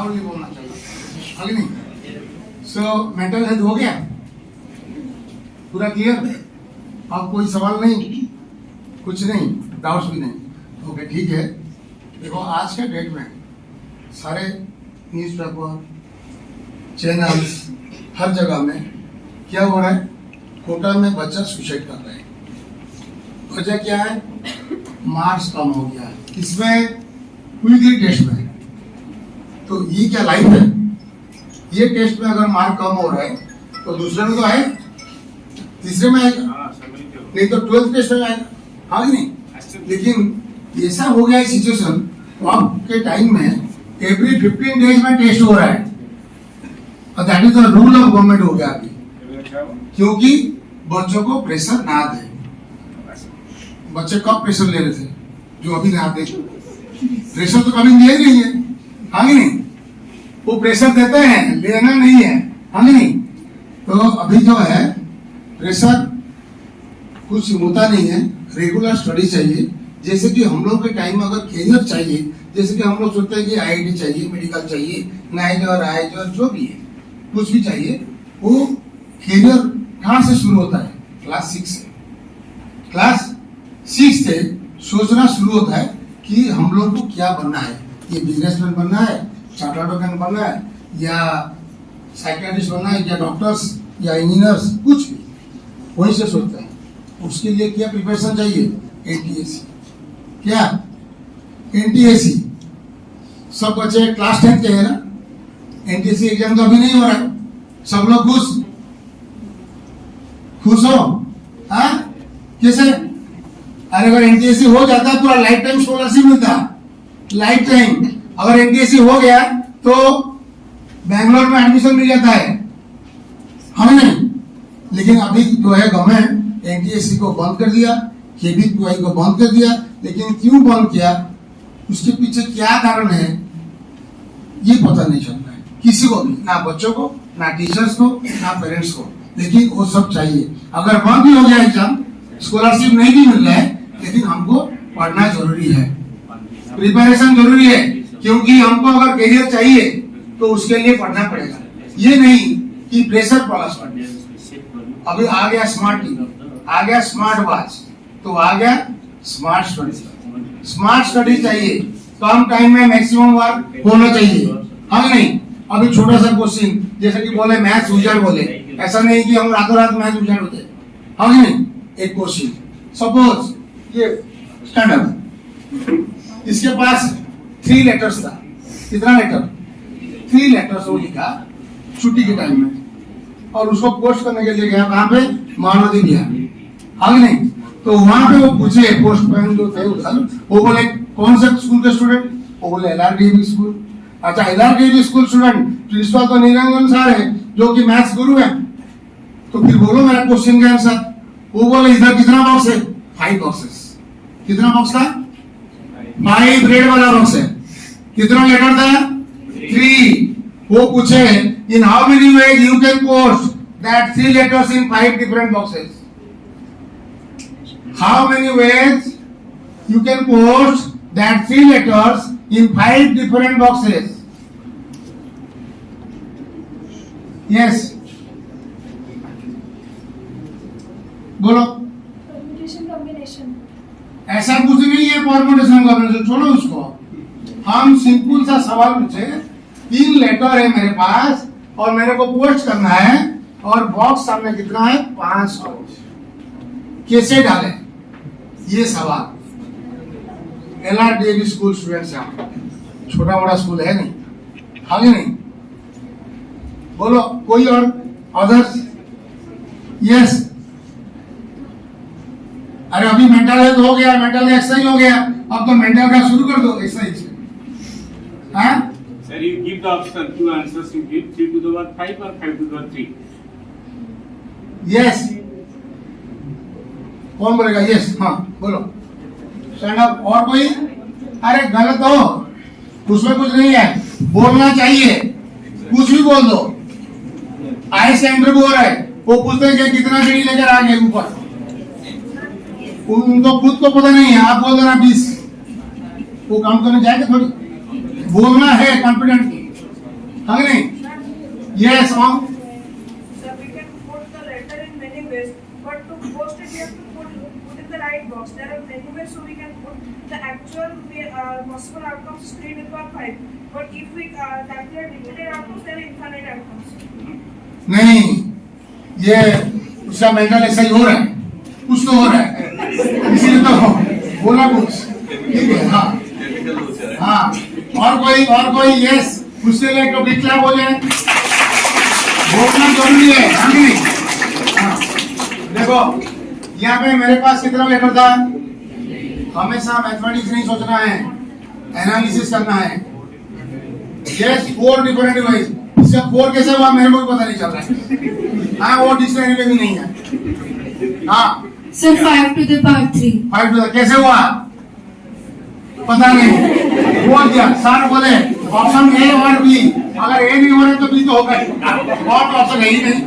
Loudly बोलना चाहिए, आगे नहीं। सो मेंटल हेल्थ हो गया पूरा क्लियर? अब कोई सवाल नहीं, कुछ नहीं, डाउट्स भी नहीं? ओके ठीक है। देखो आज के डेट में सारे न्यूज़पेपर, चैनल्स, हर जगह में क्या हो रहा है, कोटा में बच्चा सुसाइड कर रहे हैं। वजह क्या है? मार्क्स कम हो गया है, इसमें क्विकली टेस्ट में। तो ये क्या लाइफ है? ये टेस्ट में अगर मार्क कम हो रहा है तो दूसरे में तो आए, तीसरे में आएगा, नहीं तो 12th टेस्ट में आएगा, हाँ नहीं? लेकिन ऐसा हो गया है सिचुएशन, तो आपके टाइम में एवरी 15 डेज में टेस्ट हो रहा है, और that is the rule of government हो गया अभी, क्योंकि बच्चों को प्रेशर ना दे। बच्चे कब प्रेशर ले रहे थे जो अभी ना दे? प्रेशर तो कभी दिया ही नहीं है, हाँ नहीं? वो प्रेशर देते हैं, लेना नहीं है, हाँ नहीं? तो अभी जो है प्रेशर कुछ होता नहीं है, रेगुलर स्टडी चाहिए। जैसे कि हम लोग के टाइम में अगर कैरियर चाहिए, जैसे कि हम लोग सोचते हैं कि IIT चाहिए, मेडिकल चाहिए, नाइट और आईज और जो भी है, कुछ भी चाहिए, वो कैरियर कहाँ से शुरू होता है? क्लास 6 से। क्लास 6 से सोचना शुरू होता है कि हम लोग को क्या बनना है, ये बिजनेसमैन बनना है, चार्टर्ड अकाउंटेंट बनना है, या साइकियाट्रिस्ट बनना है, या डॉक्टर्स या इंजीनियर्स, कुछ भी वहीं से सोचते हैं। उसके लिए क्या प्रिपरेशन चाहिए? NTSC। क्या NTSC? सब बच्चे क्लास 10 के हैं ना, NTSC एग्जाम तो अभी नहीं हो रहा है, सब लोग खुश हो? हाँ कैसे? अरे अगर NTSC हो जाता है पूरा लाइफ टाइम स्कॉलरशिप मिलता, लाइफ टाइम। अगर NTSC हो गया तो बैंगलोर में एडमिशन मिल जाता है, हमें नहीं। लेकिन अभी जो है गवर्नमेंट NTSC को बंद कर दिया, KVQI को बंद कर दिया। लेकिन क्यों बंद किया, उसके पीछे क्या कारण है, ये पता नहीं चल रहा है किसी को भी, ना बच्चों को, ना टीचर्स को, ना पेरेंट्स को। लेकिन वो सब चाहिए। अगर बंद भी हो गया एग्जाम, स्कॉलरशिप नहीं भी मिल रहा है, लेकिन हमको पढ़ना जरूरी है, प्रिपरेशन जरूरी है, क्योंकि हमको अगर करियर चाहिए तो उसके लिए पढ़ना पड़ेगा। ये नहीं कि प्रेशर प्लस पढ़ने। अभी आ गया स्मार्ट टीवी, आ गया स्मार्ट वॉच, तो आ गया स्मार्ट स्टडी। स्मार्ट स्टडी चाहिए, कम टाइम में मैक्सिमम वर्क होना चाहिए, हाँ नहीं? अभी छोटा सा क्वेश्चन, जैसे कि बोले मैथ्स उजाड़ बोले, ऐसा नहीं कि हम रातों रात मैथ्स उजाड़ होते, हाँ नहीं? एक क्वेश्चन, सपोज ये स्टैंडर्ड, इसके पास 3 लेटर्स था। कितना लेटर? 3 लेटर्स वो लिखा छुट्टी के टाइम में, और उसको पोस्ट करने के लिए गया कहाँ पे? मानवती बिहार, हाँ नहीं? तो वहां पे वो पूछे पोस्टमैन जो थे उधर, वो बोले कौन सा स्कूल के स्टूडेंट? वो बोले LRDB स्कूल। अच्छा, LRDB स्कूल स्टूडेंट, प्रिंसिपल तो निरंजन सर है जो कि मैथ्स गुरु है, तो फिर बोलो मेरा क्वेश्चन का आंसर। वो बोले इधर कितना बॉक्स है? 5 बॉक्सेस। कितना बॉक्स था? 5 रेड वाला बॉक्स है। कितना लेटर था? 3। वो पूछे in how many ways you can post that 3 letters in 5 different boxes? How many ways you can post that 3 letters in 5 different boxes? Yes. बोलो। Permutation combination. ऐसा कुछ नहीं है परम्यूटेशन कॉम्बिनेशन, छोड़ो उसको। हम सिंपल सा सवाल पूछे, 3 लेटर है मेरे पास और मेरे को पोस्ट करना है, और बॉक्स सामने कितना है? 5 बॉक्स। कैसे डालें ये सवाल? LRDB स्कूल स्टूडेंट से, छोटा बड़ा स्कूल है नहीं, आगे नहीं? बोलो कोई और अदर्स? यस। अरे अभी मेंटल हेल्थ हो गया, मेंटल का एक्सरसाइज हो गया, अब तो मेंटल का शुरू कर दो एक्सरसाइज। हाँ sir, you give the option, 2 answers you give, 3 to the power 5 or 5 to the power 3. Yes. कौन बोलेगा? यस। हाँ बोलो, स्टैंड अप। और कोई? अरे गलत हो, उसमें कुछ नहीं है, बोलना चाहिए, कुछ भी बोल दो। आई से इंटरव्यू हो रहा है, वो पूछते हैं कि कितना सीढ़ी लेकर आ गए ऊपर, उनको खुद को पता नहीं है, आप बोल देना 20, वो काम करने जाएंगे थोड़ी। बोलना है कॉन्फिडेंटली, हाँ कि नहीं? Yes mom. Sir, we can put the letter in many ways, but to post it, we have to put in the right box. There are many ways, so we can put the actual possible outcomes is 3/5. But if we calculate repeated outcomes, there are infinite outcomes. नहीं, ये उसका mental ऐसा ही हो रहा है, कुछ तो हो रहा है, इसीलिए तो बोला कुछ। ठीक है, हाँ हाँ। और कोई यस, उसके लिए तो बिग क्लैप हो जाए, बोलना जरूरी है, हाँ कि नहीं? हाँ। देखो यहाँ पे मेरे पास कितना लेटर था, हमेशा मैथमेटिक्स नहीं सोचना है, एनालिसिस करना है। यस, 4 डिफरेंट वाइज, इसका 4 कैसे हुआ मेरे को भी पता नहीं चल रहा है। हाँ, वो डिक्शनरी में भी नहीं है। हाँ सर 5 to the power 3 5 कैसे हुआ पता नहीं, बोल दिया। सर बोले ऑप्शन ए और बी, अगर ए नहीं हो रहा तो बी तो होगा ही, और ऑप्शन है ही नहीं।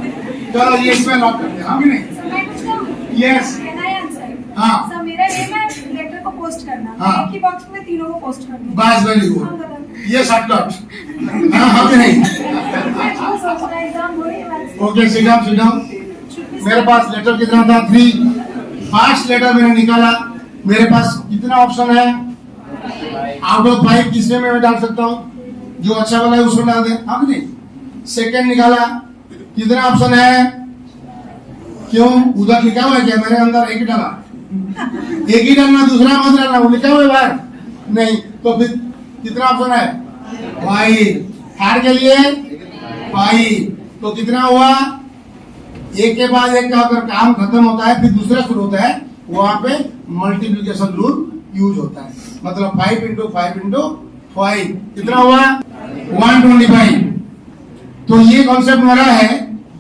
चलो ये इसमें लॉक करते हैं, हाँ कि नहीं? Sir, मैं कुछ कहूँ? यस। Can I answer? हाँ। Sir, मेरा एम है लेटर को पोस्ट करना। हाँ। एक ही बॉक्स में तीनों को पोस्ट करना। बस वेरी गुड, हाँ, बताओ। ये शॉर्टकट। हाँ हाँ कि नहीं? मैं सोच रहा एग्जाम हो रही है मैथ्स। Okay, sit down. मेरे पास लेटर कितना था? 3। 5 लेटर मैंने निकाला। मेरे पास कितना ऑप्शन है? आउट ऑफ 5 किसमें मैं डाल सकता हूँ? जो अच्छा वाला है उसमें डाल दे, हाँ कि नहीं? सेकंड निकाला, कितना ऑप्शन है? क्यों उधर लिखा हुआ है क्या? मेरे अंदर एक ही डाला, एक ही डालना, दूसरा मत डालना, वो लिखा हुआ है बाहर नहीं। तो फिर कितना ऑप्शन है? 5। हार के लिए 5, तो कितना हुआ? एक के बाद एक का अगर काम खत्म होता है फिर दूसरा शुरू होता है, वहां पे मल्टीप्लिकेशन रूल यूज होता है। मतलब 5 × 5 × 5 कितना हुआ? 125। तो ये कॉन्सेप्ट मेरा है,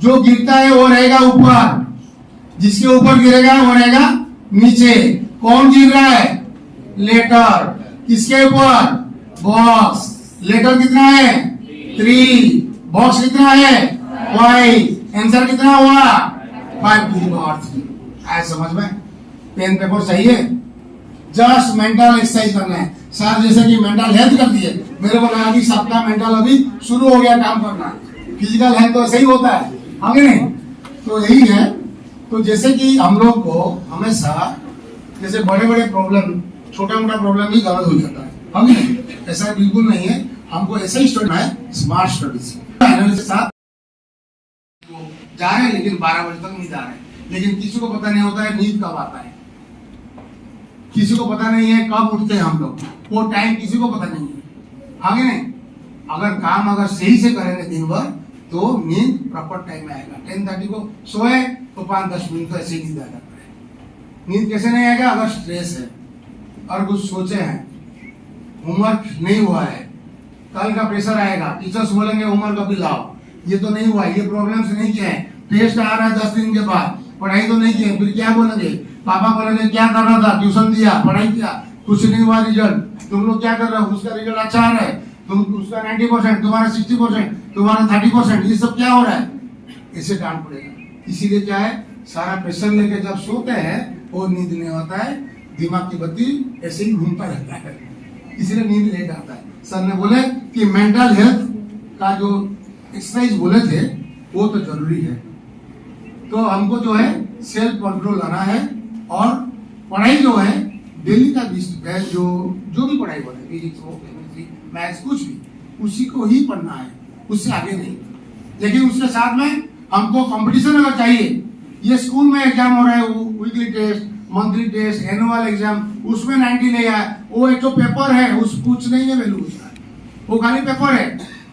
जो गिरता है वो रहेगा ऊपर, जिसके ऊपर गिरेगा वो रहेगा नीचे। कौन गिर रहा है? लेटर। किसके ऊपर? बॉक्स। लेटर कितना है? 3। बॉक्स कितना है? 5। आंसर कितना हुआ? 5 to the power 3। आया समझ में? पेन पेपर सही है? जस्ट मेंटल एक्सरसाइज करना है। सर जैसे कि मेंटल हेल्थ कर दिए, मेरे को लगा कि सबका मेंटल अभी शुरू हो गया काम करना। फिजिकल हेल्थ तो ऐसे ही होता है, आगे नहीं? तो यही है। तो जैसे कि हम लोग को हमेशा जैसे बड़े बड़े प्रॉब्लम, छोटा मोटा प्रॉब्लम ही गलत हो जाता है, आगे नहीं? ऐसा बिल्कुल नहीं है। हमको ऐसा ही स्टडी है, स्मार्ट स्टडीज एनालिसिस साथ जा रहे हैं, लेकिन 12 बजे तक नींद आ रहे हैं। लेकिन किसी को पता नहीं होता है नींद कब आता है, किसी को पता नहीं है कब उठते हैं हम लोग, वो टाइम किसी को पता नहीं है, आगे नहीं? अगर काम अगर सही से करेंगे दिन भर तो नींद प्रॉपर टाइम में आएगा। 10:30 को सोए तो 5-10 मिनट तो ऐसे नींद आ जाता है। नींद कैसे नहीं आएगा? अगर स्ट्रेस है और कुछ सोचे हैं, होमवर्क नहीं हुआ है, कल का प्रेशर आएगा, टीचर्स बोलेंगे होमवर्क अभी लाओ, ये तो नहीं हुआ, ये प्रॉब्लम्स नहीं किए हैं, टेस्ट आ रहा है 10 दिन के बाद, पढ़ाई तो नहीं किए, फिर क्या बोलेंगे? पापा बोलेंगे क्या कर रहा था? ट्यूशन दिया, पढ़ाई किया, कुछ नहीं हुआ रिजल्ट, तुम लोग क्या कर रहे हो? उसका रिजल्ट अच्छा आ रहा है, तुम उसका 90%, तुम्हारा 60%, तुम्हारा 30%, ये सब क्या हो रहा है? इसे डांट पड़ेगा। इसीलिए क्या है, सारा प्रेशर लेके जब सोते हैं वो नींद नहीं होता है, दिमाग की बत्ती ऐसे ही घूमता रहता है, इसलिए नींद लेट आता है। सर ने बोले कि मेंटल हेल्थ का जो एक्सरसाइज बोले थे वो तो जरूरी है। तो हमको जो है सेल्फ कंट्रोल लाना है, और पढ़ाई जो है डेली का जो भी पढ़ाई बोले, फिजिक्स हो, केमिस्ट्री, मैथ्स, कुछ भी उसी को ही पढ़ना है, उससे आगे नहीं। लेकिन उसके साथ में हमको कंपटीशन अगर चाहिए, ये स्कूल में एग्जाम हो रहा है, weekly test, monthly test, annual exam, उसमें 90 ले आए, वो एक तो पेपर है, उस कुछ नहीं है वैल्यू उसका, वो खाली पेपर है।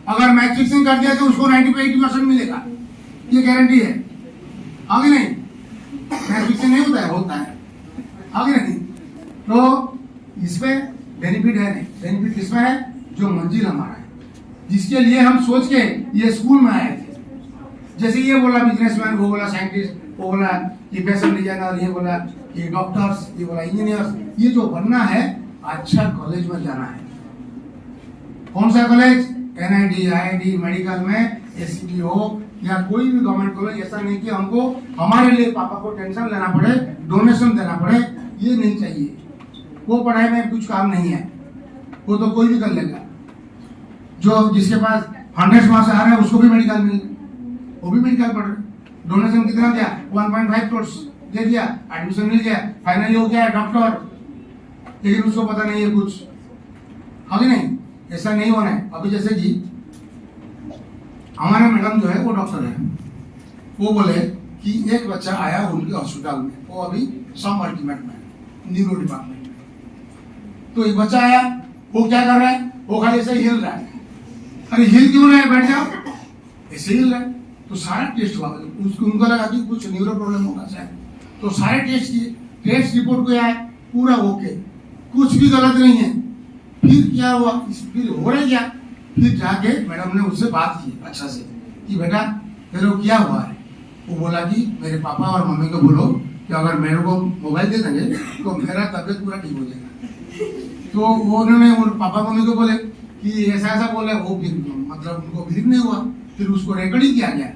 अगर मैथ फिक्सिंग कर दिया तो उसको 90 पे 80% मिलेगा, ये गारंटी है, आगे नहीं? मैथ फिक्सिंग नहीं होता है, होता है, आगे नहीं? तो इसमें बेनिफिट है नहीं, बेनिफिट इसमें है जो मंजिल हमारा है, जिसके लिए हम सोच के ये स्कूल में आए थे। जैसे ये बोला बिजनेसमैन, वो बोला साइंटिस्ट, वो बोला ये फैशन डिजाइनर, ये बोला ये डॉक्टर्स, ये बोला इंजीनियर्स, ये जो बनना है अच्छा कॉलेज में जाना है। कौन सा कॉलेज? NIT, IIT, मेडिकल में ACT हो या कोई भी गवर्नमेंट कॉलेज। ऐसा नहीं कि हमको हमारे लिए पापा को टेंशन लेना पड़े, डोनेशन देना पड़े, ये नहीं चाहिए। वो पढ़ाई में कुछ काम नहीं है, वो तो कोई भी कर लेगा। जो जिसके पास 100 मार्क्स आ रहा है उसको भी मेडिकल मिल गया, वो भी मेडिकल पढ़ रहे। डोनेशन कितना दिया? 1.5 करोड़ दे दिया, एडमिशन मिल गया, फाइनली हो गया डॉक्टर, लेकिन उसको पता नहीं है कुछ। हाँ कि नहीं? ऐसा नहीं होना है। अभी जैसे कि हमारे मैडम जो है वो डॉक्टर है, वो बोले कि एक बच्चा आया उनके हॉस्पिटल में, वो अभी सम अल्टीमेट में न्यूरो डिपार्टमेंट में। तो एक बच्चा आया, वो क्या कर रहा है? वो खाली ऐसे हिल रहा है। अरे हिल क्यों रहा है? बैठ जाओ, ऐसे हिल रहा है। तो सारा टेस्ट हुआ, उनको लगा कि कुछ न्यूरो प्रॉब्लम होगा शायद, तो सारे टेस्ट किए, टेस्ट रिपोर्ट को आया पूरा ओके, कुछ भी गलत नहीं है। फिर क्या हुआ? फिर हो रहा क्या? फिर जाके मैडम ने उससे बात की अच्छा से कि बेटा तेरे को क्या हुआ है? वो बोला कि मेरे पापा और मम्मी को बोलो कि अगर मेरे को मोबाइल दे देंगे तो मेरा तबीयत पूरा ठीक हो जाएगा। तो वो उन्होंने पापा मम्मी को बोले कि ऐसा ऐसा बोले, वो फिर मतलब उनको बिलीव नहीं हुआ। फिर उसको रिकॉर्डिंग किया गया,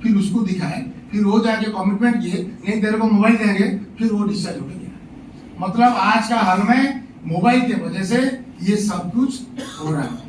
फिर उसको दिखाए, फिर वो जाके कमिटमेंट किए नहीं तेरे को मोबाइल देंगे, फिर वो डिस्चार्ज हो गया। मतलब आज का हाल में मोबाइल के वजह से ये सब कुछ हो रहा है।